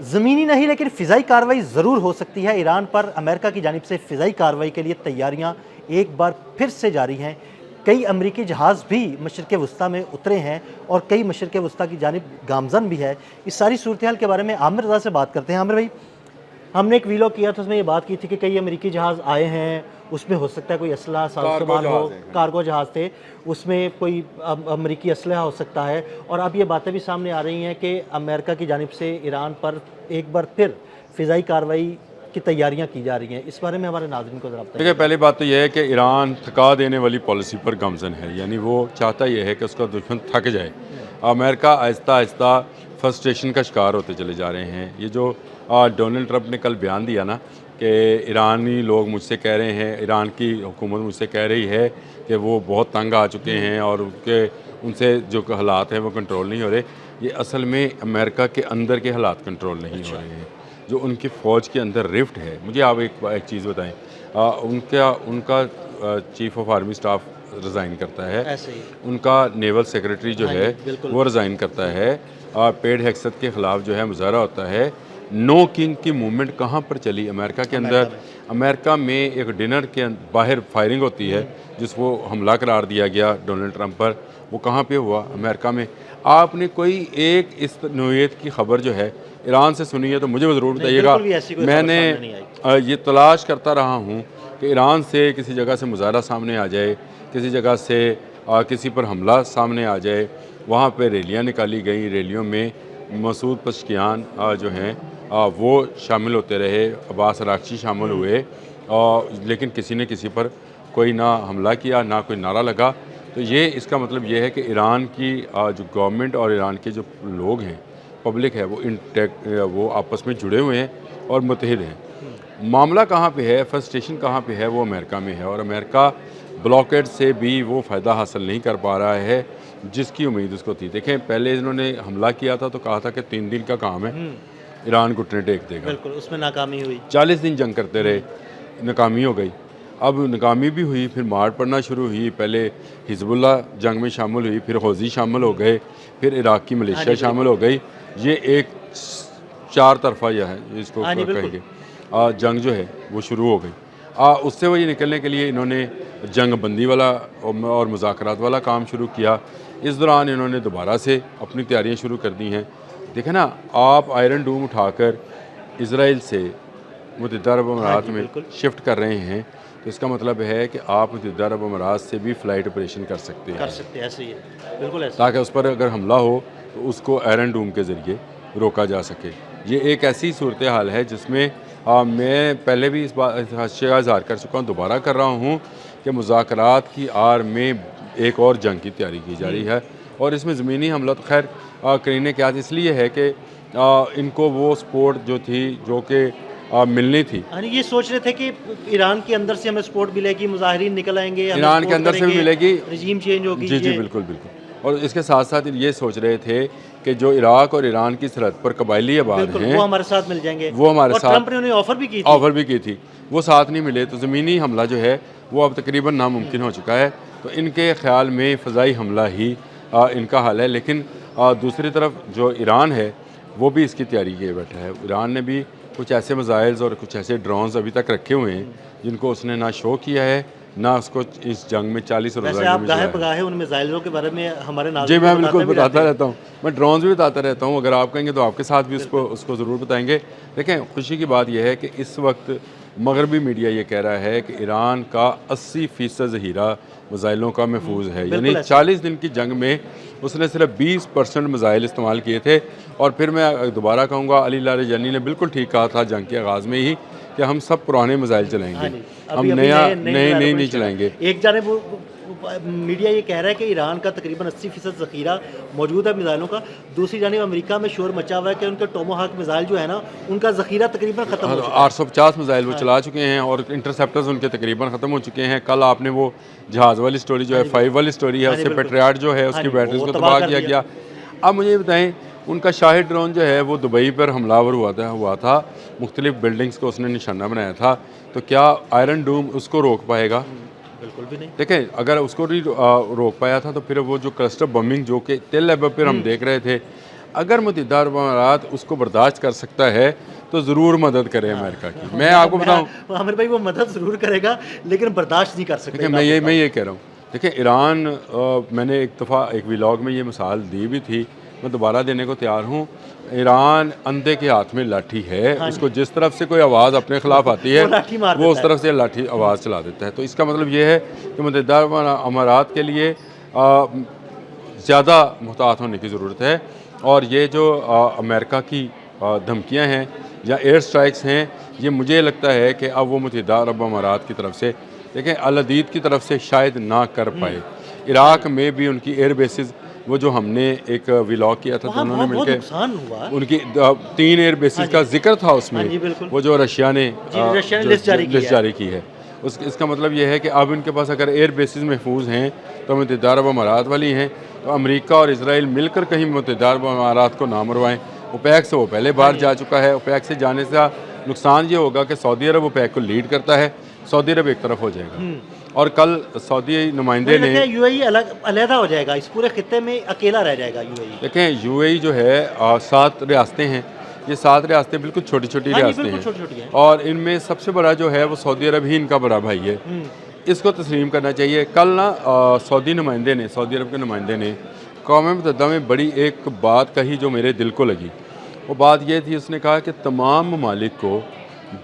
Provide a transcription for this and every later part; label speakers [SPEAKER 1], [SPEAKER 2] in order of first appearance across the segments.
[SPEAKER 1] ज़मीनी नहीं लेकिन फ़िज़ाई कार्रवाई ज़रूर हो सकती है। ईरान पर अमेरिका की जानिब से फ़िज़ाई कार्रवाई के लिए तैयारियां एक बार फिर से जारी हैं। कई अमरीकी जहाज़ भी मशरिक़ वस्ता में उतरे हैं और कई मशरिक़ वस्ता की जानिब गामज़न भी है। इस सारी सूरत हाल के बारे में आमिर रज़ा से बात करते हैं। आमिर भाई, हमने एक वीलॉग किया था, उसमें ये बात की थी कि कई अमेरिकी जहाज़ आए हैं, उसमें हो सकता है कोई असलहा सामान हो, कार्गो जहाज़ थे, उसमें कोई अमरीकी असलहा हो सकता है। और अब ये बातें भी सामने आ रही हैं कि अमेरिका की जानिब से ईरान पर एक बार फिर फ़िज़ाई कार्रवाई की तैयारियां की जा रही हैं। इस बारे में हमारे नाज़रीन को ज़रा बताइए।
[SPEAKER 2] देखिए, पहली बात तो यह है कि ईरान थका देने वाली पॉलिसी पर गामज़न है, यानी वो चाहता यह है कि उसका दुश्मन थक जाए। अमेरिका आहिस्ता आहिस्ता फ्रस्ट्रेशन का शिकार होते चले जा रहे हैं। ये जो डोनाल्ड ट्रंप ने कल बयान दिया ना कि ईरानी लोग मुझसे कह रहे हैं, ईरान की हुकूमत मुझसे कह रही है कि वो बहुत तंग आ चुके हैं और उनसे जो हालात हैं वो कंट्रोल नहीं हो रहे। ये असल में अमेरिका के अंदर के हालात कंट्रोल नहीं हो रहे हैं, जो उनकी फ़ौज के अंदर रिफ्ट है। मुझे आप एक चीज़ बताएं, उनका chief of army staff resign करता है,
[SPEAKER 1] ऐसे ही
[SPEAKER 2] उनका नेवल सेक्रेटरी जो
[SPEAKER 1] हाँ
[SPEAKER 2] है
[SPEAKER 1] जी, बिल्कुल।
[SPEAKER 2] वो रिज़ाइन करता है। पेड हैक्सत के ख़िलाफ़ जो है मुज़ाहरा होता है। नो किंग की मूवमेंट कहाँ पर चली? अमेरिका के अंदर। अमेरिका में एक डिनर के बाहर फायरिंग होती है जिसको हमला करार दिया गया डोनाल्ड ट्रंप पर। वो कहाँ पे हुआ? अमेरिका में। आपने कोई एक इस नौइयत की खबर जो है ईरान से सुनी है तो मुझे ज़रूर बताइएगा। मैंने ये तलाश करता रहा हूँ कि ईरान से किसी जगह से मुज़ाहरा सामने आ जाए, किसी जगह से किसी पर हमला सामने आ जाए। वहाँ पे रैलियाँ निकाली गई, रैलियों में मसूद पशकियान जो हैं वो शामिल होते रहे, अब्बास अरागची शामिल हुए, लेकिन किसी ने किसी पर कोई ना हमला किया, ना कोई नारा लगा। तो ये इसका मतलब ये है कि ईरान की जो गवर्नमेंट और ईरान के जो लोग हैं, पब्लिक है, वो आपस में जुड़े हुए हैं और मुत्तहिद हैं। मामला कहाँ पे है, फ्रस्ट्रेशन कहाँ पे है? वो अमेरिका में है और अमेरिका ब्लॉकेड से भी वो फ़ायदा हासिल नहीं कर पा रहा है जिसकी उम्मीद उसको थी। देखें, पहले इन्होंने हमला किया था तो कहा था कि 3 दिन का काम है, ईरान घुटने टेक देगा।
[SPEAKER 1] बिल्कुल, उसमें नाकामी हुई।
[SPEAKER 2] 40 दिन जंग करते रहे, नाकामी हो गई। अब नाकामी भी हुई, फिर मार पड़ना शुरू हुई। पहले हिजबुल्लाह जंग में शामिल हुई, फिर हौज़ी शामिल हो गए, फिर इराक की मलेशिया शामिल हो गई। ये एक चार तरफा यह है, इसको कहेंगे, जंग जो है वो शुरू हो गई। उससे वही निकलने के लिए इन्होंने जंग बंदी वाला और मुज़ाकरात वाला काम शुरू किया। इस दौरान इन्होंने दोबारा से अपनी तैयारियां शुरू कर दी हैं। देखें ना, आप आयरन डूम उठाकर इसराइल से मुत्तहिदा अरब अमारात में शिफ्ट कर रहे हैं, तो इसका मतलब है कि आप मुत्तहिदा अरब अमारात से भी फ़्लाइट ऑपरेशन कर सकते हैं।
[SPEAKER 1] ऐसे ही है, बिल्कुल ऐसे। ताकि
[SPEAKER 2] ताकि उस पर अगर हमला हो तो उसको आयरन डूम के ज़रिए रोका जा सके। ये एक ऐसी सूरत हाल है जिसमें मैं पहले भी इस हादसे का इज़हार कर चुका हूँ, दोबारा कर रहा हूँ कि मुज़ाकरात की आड़ में एक और जंग की तैयारी की जा रही है और इसमें ज़मीनी हमला तो खैर करीने के आज इसलिए है कि इनको वो सपोर्ट जो थी जो कि मिलनी थी।
[SPEAKER 1] यानी ये सोच रहे थे कि ईरान के अंदर से हमें सपोर्ट मिलेगी, मुजाहिरीन निकल आएंगे,
[SPEAKER 2] ईरान के अंदर से भी मिलेगी,
[SPEAKER 1] रजीम चेंज होगी।
[SPEAKER 2] जी जी, बिल्कुल बिल्कुल। और इसके साथ साथ ये सोच रहे थे कि जो इराक और ईरान की सरहद पर कबायली आबाद हैं
[SPEAKER 1] वो हमारे साथ मिल जाएंगे,
[SPEAKER 2] वो हमारे साथ।
[SPEAKER 1] ट्रंप ने उन्हें ऑफर भी की थी।
[SPEAKER 2] वो साथ नहीं मिले, तो ज़मीनी हमला जो है वो अब तकरीबन नामुमकिन हो चुका है। तो इनके ख्याल में फ़ज़ाई हमला ही इनका हल है। लेकिन दूसरी तरफ जो ईरान है वो भी इसकी तैयारी किए बैठा है। ईरान ने भी कुछ ऐसे मिसाइल्स और कुछ ऐसे ड्रोन्स अभी तक रखे हुए हैं जिनको उसने ना शो किया है, ना उसको इस जंग में 40 रोज़ा
[SPEAKER 1] आप गाहे बगाहे उन मिसाइलों के बारे में हमारे
[SPEAKER 2] जी, मैं बिल्कुल बताता रहता हूँ। मैं ड्रोन्स भी बताता रहता हूँ। अगर आप कहेंगे तो आपके साथ भी उसको ज़रूर बताएंगे। देखें, खुशी की बात यह है कि इस वक्त मगरबी मीडिया ये कह रहा है कि ईरान का 80% ज़हीरा मिसाइलों का महफूज है। यानी 40 दिन की जंग में उसने सिर्फ 20% मिसाइल इस्तेमाल किए थे। और फिर मैं दोबारा कहूँगा, अली लारिजानी ने बिल्कुल ठीक कहा था जंग के आगाज़ में ही कि हम सब पुराने मिसाइल चलाएंगे, हम नए नहीं चलाएंगे।
[SPEAKER 1] एक जानिब मीडिया ये कह रहा है कि ईरान का तकरीबन 80% ज़ख़ीरा मौजूद है मिसाइलों का। दूसरी जानिब अमेरिका में शोर मचा हुआ है कि उनके टोमाहाक मिसाइल जो है ना, उनका ज़ख़ीरा तकरीबन ख़त्म हो चुका है।
[SPEAKER 2] 850 मिसाइल वो चला चुके हैं और इंटरसेप्टर्स उनके तकरीबन ख़त्म हो चुके हैं। कल आपने वो जहाज़ वाली स्टोरी जो है, 5 वाली स्टोरी है, उससे पेट्रियाट जो है उसकी बैटरीज को तबाह किया गया। अब मुझे बताएं, उनका शाहिद ड्रोन जो है वो दुबई पर हमलावर हुआ था, मुख्तलिफ बिल्डिंग्स को उसने निशाना बनाया था। तो क्या आयरन डूम उसको रोक पाएगा?
[SPEAKER 1] बिल्कुल भी नहीं।
[SPEAKER 2] देखें, अगर उसको भी रोक पाया था तो फिर वो जो क्लस्टर बमिंग जो कि तेल अवीव पर हम देख रहे थे, अगर मुत्तहिदा अरब अमारात उसको बर्दाश्त कर सकता है तो ज़रूर मदद करे अमेरिका की। मैं आपको बताऊं,
[SPEAKER 1] आमिर भाई वो मदद ज़रूर करेगा लेकिन बर्दाश्त नहीं कर सकते।
[SPEAKER 2] देखिए मैं ये कह रहा हूँ, देखिए ईरान, मैंने एक दफ़ा एक व्लॉग में ये मिसाल दी भी थी, मैं दोबारा देने को तैयार हूँ। ईरान अंधे के हाथ में लाठी है, उसको जिस तरफ से कोई आवाज़ अपने खिलाफ आती है वो उस तरफ से लाठी आवाज़ चला देता है। तो इसका मतलब ये है कि मुत्तहिदा अरब अमारात के लिए ज़्यादा मुहतात होने की ज़रूरत है। और ये जो अमेरिका की धमकियाँ हैं या एयर स्ट्राइक्स हैं, ये मुझे लगता है कि अब वो मुत्तहिदा अरब अमारात की तरफ से, देखें अल अदीद की तरफ से शायद ना कर पाए। इराक में भी उनकी एयर बेसिस, वो जो हमने एक व्लॉग किया था तो उन्होंने मिलकर उनकी 3 एयर बेसिस का जिक्र था उसमें, वो जो रशिया ने लिस्ट जारी की है। इसका मतलब ये है कि अब इनके पास अगर एयर बेसिस महफूज हैं तो मुत्तहिदा अरब अमारात वाली हैं, तो अमेरिका और इजराइल मिलकर कहीं मुत्तहिदा अरब अमारात को ना मरवाएं। ओपेक से वो पहले बाहर जा चुका है। ओपेक से जाने से नुकसान ये होगा कि सऊदी अरब ओपेक को लीड करता है, सऊदी अरब एक तरफ हो जाएगा। और कल सऊदी नुमाइंदे ने
[SPEAKER 1] यूएई अलग हो जाएगा, इस पूरे खित्ते में अकेला रह जाएगा यूएई।
[SPEAKER 2] देखें यूएई जो है 7 रियासतें हैं, ये 7 रियासतें बिल्कुल छोटी छोटी रियासतें हैं और इनमें सबसे बड़ा जो है वो सऊदी अरब ही इनका बड़ा भाई है। इसको तस्लीम करना चाहिए। कल ना सऊदी अरब के नुमाइंदे ने कौम मुत्तहिदा में बड़ी एक बात कही जो मेरे दिल को लगी। वो बात ये थी, उसने कहा कि तमाम ममालिक को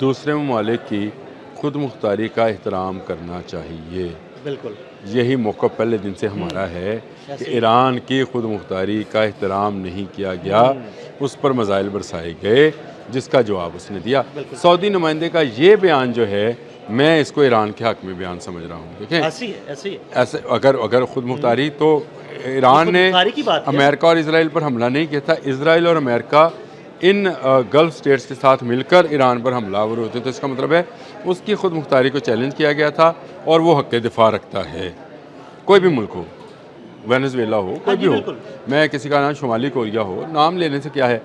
[SPEAKER 2] दूसरे ममालिक की खुद मुख्तारी का एहतराम करना चाहिए।
[SPEAKER 1] बिल्कुल
[SPEAKER 2] यही मौका पहले दिन से हमारा है कि ईरान की खुद मुख्तारी का एहतराम नहीं किया गया, उस पर मज़ाइल बरसाए गए, जिसका जवाब उसने दिया। सऊदी नुमाइंदे का ये बयान जो है, मैं इसको ईरान के हक़ में बयान समझ रहा हूँ। देखें ऐसे अगर खुद मुख्तारी, तो ईरान ने अमेरिका और इसराइल पर हमला नहीं किया था। इसराइल और अमेरिका इन गल्फ़ स्टेट्स के साथ मिलकर ईरान पर हमलावर होते, तो इसका मतलब है उसकी खुद मुख्तारी को चैलेंज किया गया था और वो हक़ दिफा रखता है। कोई भी मुल्क हो, वेनेजुएला हो, कोई भी हो, मैं किसी का नाम शुमाली कोरिया हो, नाम लेने से क्या है,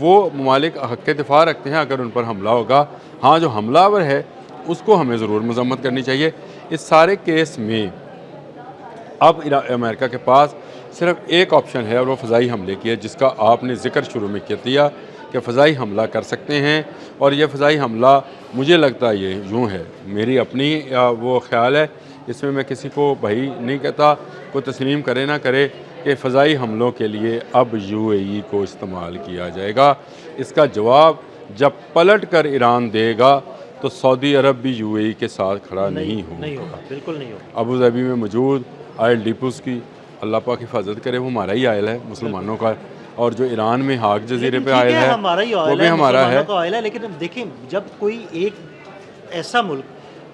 [SPEAKER 2] वो ममालिक हक़ दिफा रखते हैं अगर उन पर हमला होगा। हाँ, जो हमलावर है उसको हमें ज़रूर मज़म्मत करनी चाहिए। इस सारे केस में अब अमेरिका के पास सिर्फ एक ऑप्शन है और वो फ़ज़ाई हमले की है, जिसका आपने ज़िक्र शुरू में कर दिया कि फ़ज़ाई हमला कर सकते हैं। और ये फ़ज़ाई हमला मुझे लगता है ये यूँ है, मेरी अपनी वो ख्याल है, इसमें मैं किसी को भाई नहीं कहता, कोई तस्लीम करे ना करे, कि फ़ज़ाई हमलों के लिए अब यूएई को इस्तेमाल किया जाएगा। इसका जवाब जब पलट कर ईरान देगा तो सऊदी अरब भी यूएई के साथ खड़ा नहीं होगा,
[SPEAKER 1] बिल्कुल नहीं होगा।
[SPEAKER 2] अबू धाबी में मौजूद आयल डिपोस की अल्लाह पाक हिफाजत करे, वो हमारा ही आयल है मुसलमानों का, और जो ईरान में हाक जजीरे पे आयल है वो भी हमारा है।
[SPEAKER 1] लेकिन देखें, जब कोई एक ऐसा मुल्क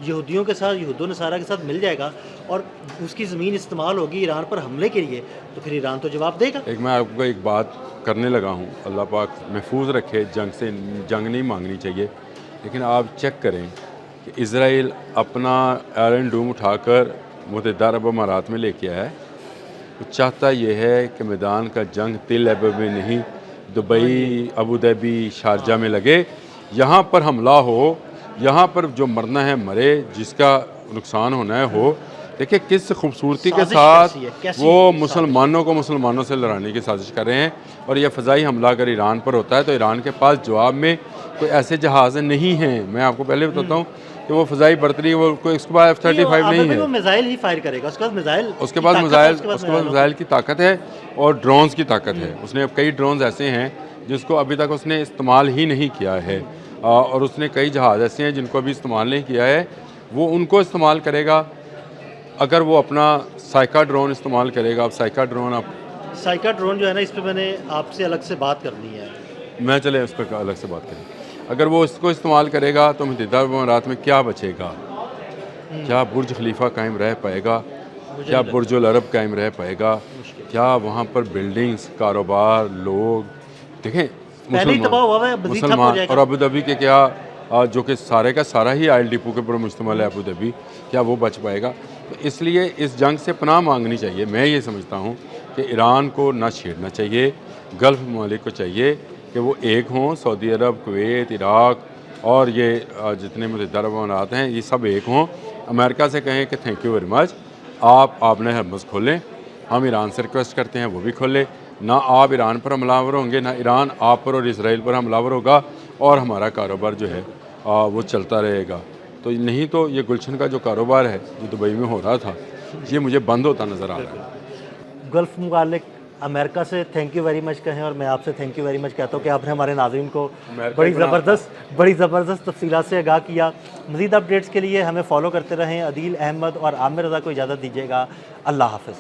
[SPEAKER 1] यहूदियों के साथ, यहूदो नसारा के साथ मिल जाएगा और उसकी ज़मीन इस्तेमाल होगी ईरान पर हमले के लिए, तो फिर ईरान तो जवाब देगा।
[SPEAKER 2] एक मैं आपको एक बात करने लगा हूँ, अल्लाह पाक महफूज रखे, जंग नहीं मांगनी चाहिए, लेकिन आप चेक करें कि इसराइल अपना आयरन डूम उठाकर मुत्तहिदा अरब अमारात में लेके आया है। वो चाहता ये है कि मैदान का जंग तिल अबब में नहीं, दुबई, अबू धाबी, शारजा में लगे, यहाँ पर हमला हो, यहाँ पर जो मरना है मरे, जिसका नुकसान होना है हो। देखिए किस खूबसूरती के साथ वो मुसलमानों को मुसलमानों से लड़ाने की साजिश कर रहे हैं। और यह फ़ज़ाई हमला अगर ईरान पर होता है तो ईरान के पास जवाब में कोई ऐसे जहाज़ नहीं हैं। मैं आपको पहले बताता हूँ कि वो फ़ज़ाई बर्तरी, वो कोई उसके पास F-35 नहीं है,
[SPEAKER 1] वो मिसाइल ही फायर करेगा, उसके पास
[SPEAKER 2] मिसाइल की ताकत है और ड्रोन्स की ताकत है। उसने अब कई ड्रोन्स ऐसे हैं जिसको अभी तक उसने इस्तेमाल ही नहीं किया है, और उसने कई जहाज़ ऐसे हैं जिनको अभी इस्तेमाल नहीं किया है, वो उनको इस्तेमाल करेगा। अगर वो अपना साइका ड्रोन इस्तेमाल करेगा, अब साइका ड्रोन
[SPEAKER 1] जो है ना, इस पर मैंने आपसे अलग से बात करनी है।
[SPEAKER 2] मैं चले उस पर अलग से बात करें। अगर वो इसको इस्तेमाल करेगा तो मुत्तहिदा अरब अमारात में क्या बचेगा? क्या बुर्ज खलीफा कायम रह पाएगा? क्या बुर्जुल अरब कायम रह पाएगा? क्या वहाँ पर बिल्डिंग्स, कारोबार, लोग, देखें मुसलमान और अबू धाबी के क्या, जो कि सारे का सारा ही आयल डिपो के ऊपर मुश्तमिल है अबू धाबी, क्या वो बच पाएगा? तो इसलिए इस जंग से पनाह मांगनी चाहिए। मैं ये समझता हूँ कि ईरान को ना छेड़ना चाहिए, गल्फ़ ममालिक को चाहिए कि वो एक हों, सऊदी अरब, कुवैत, इराक और ये जितने मुत्तहिदा अरब अमारात हैं, ये सब एक हों। अमेरिका से कहें कि थैंक यू वेरी मच, आप आपने हरमज़ खोलें, हम ईरान से रिक्वेस्ट करते हैं वो भी खोले, ना आप ईरान पर हमलावर होंगे, ना ईरान आप पर और इसराइल पर हमलावर होगा, और हमारा कारोबार जो है वो चलता रहेगा। तो नहीं तो ये गुलशन का जो कारोबार है जो दुबई में हो रहा था, ये मुझे बंद होता नज़र आ रहा है।
[SPEAKER 1] गल्फ़ मुमालिक अमेरिका से थैंक यू वेरी मच कहें, और मैं आपसे थैंक यू वेरी मच कहता हूँ कि आपने हमारे नाज़रीन को बड़ी ज़बरदस्त तफसीलात से आगाह किया। मज़ीद अपडेट्स के लिए हमें फॉलो करते रहें। अदील अहमद और आमिर रज़ा को इजाज़त दीजिएगा। अल्लाह हाफ़िज़।